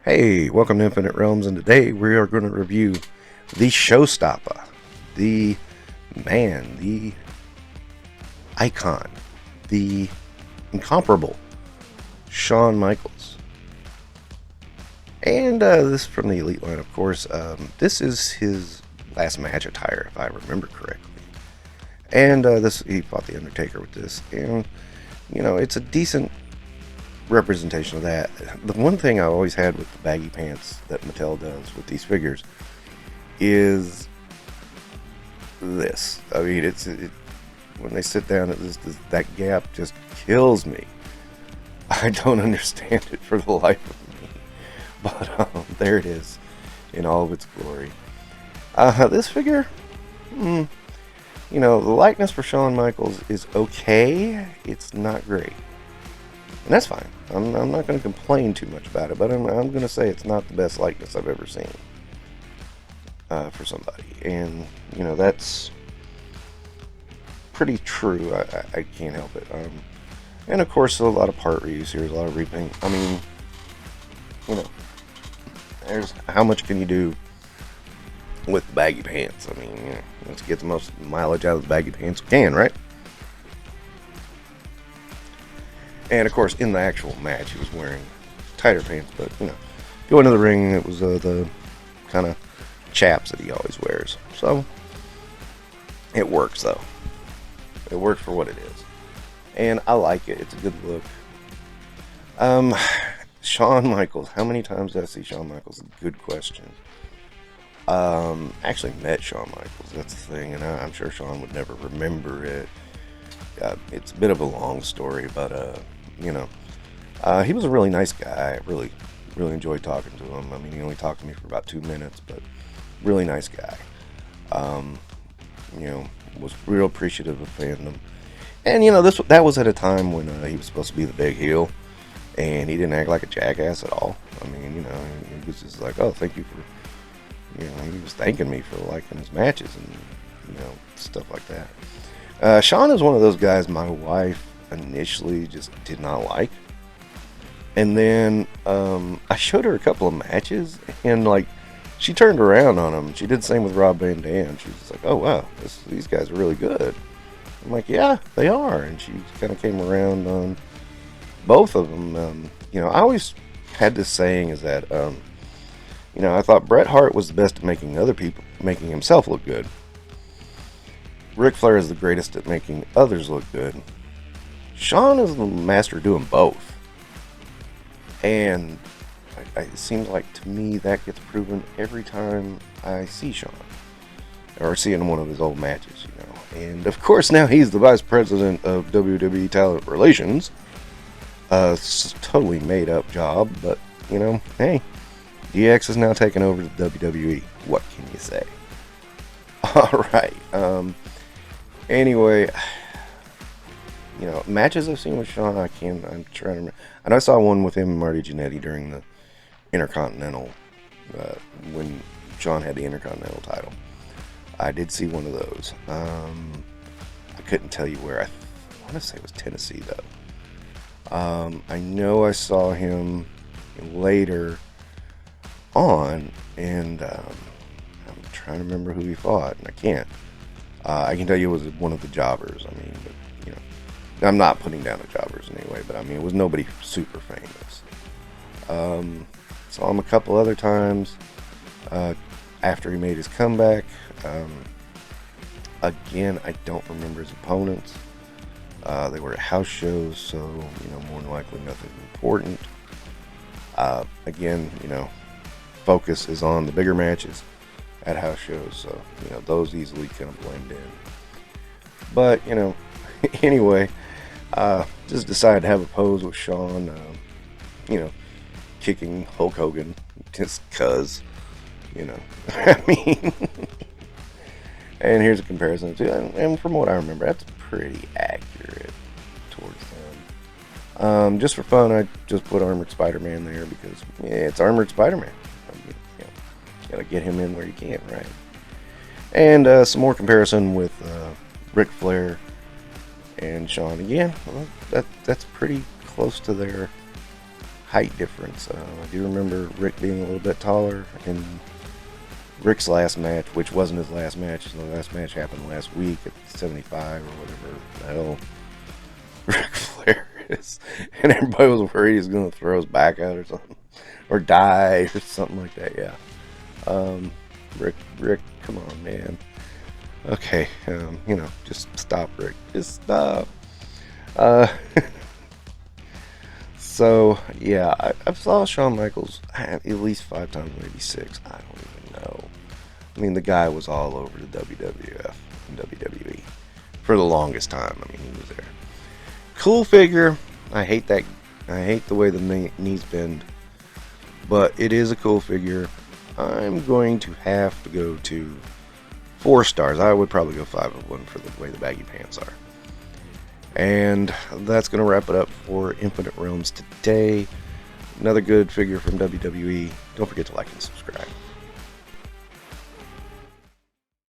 Hey, welcome to Infinite Realms, and today we are going to review the showstopper, the man, the icon, the incomparable Shawn Michaels. And this is from the Elite line, of course. This is his last match attire, if I remember correctly. And he fought The Undertaker with this, and it's a decent representation of that. The one thing I always had with the baggy pants that Mattel does with these figures is this. I mean, when they sit down, that gap just kills me. I don't understand it for the life of me, but there it is in all of its glory. This figure, the likeness for Shawn Michaels is okay. It's not great. And that's fine. I'm not going to complain too much about it, but I'm going to say it's not the best likeness I've ever seen for somebody. And, that's pretty true. I can't help it. And, of course, a lot of part reuse here. There's a lot of repaint. I mean, there's how much can you do with baggy pants? I mean, let's get the most mileage out of the baggy pants we can, right? And of course, in the actual match, he was wearing tighter pants. But go into the ring, it was the kind of chaps that he always wears. So it works, though. It works for what it is, and I like it. It's a good look. Shawn Michaels. How many times did I see Shawn Michaels? Good question. Actually met Shawn Michaels. That's the thing, and I'm sure Shawn would never remember it. It's a bit of a long story, but he was a really nice guy. I really enjoyed talking to him. I mean, he only talked to me for about 2 minutes, but really nice guy. Was real appreciative of fandom. And that was at a time when he was supposed to be the big heel, and he didn't act like a jackass at all. I mean, he was just like, oh, thank you for, he was thanking me for liking his matches and stuff like that. Shawn is one of those guys my wife initially just did not like, and then I showed her a couple of matches, and she turned around on him. She did the same with Rob Van Dam. She was like, oh wow, these guys are really good. I'm like, yeah, they are. And she kind of came around on both of them. I always had this saying is that I thought Bret Hart was the best at making himself look good. Ric Flair is the greatest at making others look good. Shawn is the master doing both. And it seems like to me that gets proven every time I see Shawn. Or see in one of his old matches, And of course now he's the vice president of WWE Talent Relations. It's a totally made up job, but, hey. DX is now taking over the WWE. What can you say? Alright, anyway, matches I've seen with Shawn, I'm trying to remember. I know I saw one with him and Marty Jannetty during the Intercontinental, when Shawn had the Intercontinental title. I did see one of those. I couldn't tell you where. I want to say it was Tennessee, though. I know I saw him later on, and I'm trying to remember who he fought, and I can't. I can tell you it was one of the jobbers. I mean, but, I'm not putting down the jobbers in any way, but I mean, it was nobody super famous. Saw him a couple other times after he made his comeback. Again, I don't remember his opponents. They were at house shows, so more than likely nothing important. Again, focus is on the bigger matches at house shows, so those easily kind of blend in. But anyway, just decided to have a pose with Shawn, kicking Hulk Hogan just cuz, I mean. And here's a comparison too, and from what I remember, that's pretty accurate towards them. Just for fun, I just put Armored Spider-Man there because it's Armored Spider-Man. Gotta get him in where you can, right? And some more comparison with Ric Flair and Shawn. Again, well, that's pretty close to their height difference. I do remember Rick being a little bit taller in Rick's last match, which wasn't his last match. The last match happened last week at 75 or whatever the hell Ric Flair is. And everybody was worried he was going to throw his back out or something. Or die or something like that, yeah. Rick, come on, man. Okay, just stop, Rick. Just stop. Uh, so, yeah, I've saw Shawn Michaels at least 5 times, maybe 6. I don't even know. I mean, the guy was all over the WWF and WWE for the longest time. I mean, he was there. Cool figure. I hate that. I hate the way the knees bend. But it is a cool figure. I'm going to have to go to 4 stars. I would probably go 5 of 1 for the way the baggy pants are. And that's going to wrap it up for Infinite Realms today. Another good figure from WWE. Don't forget to like and subscribe.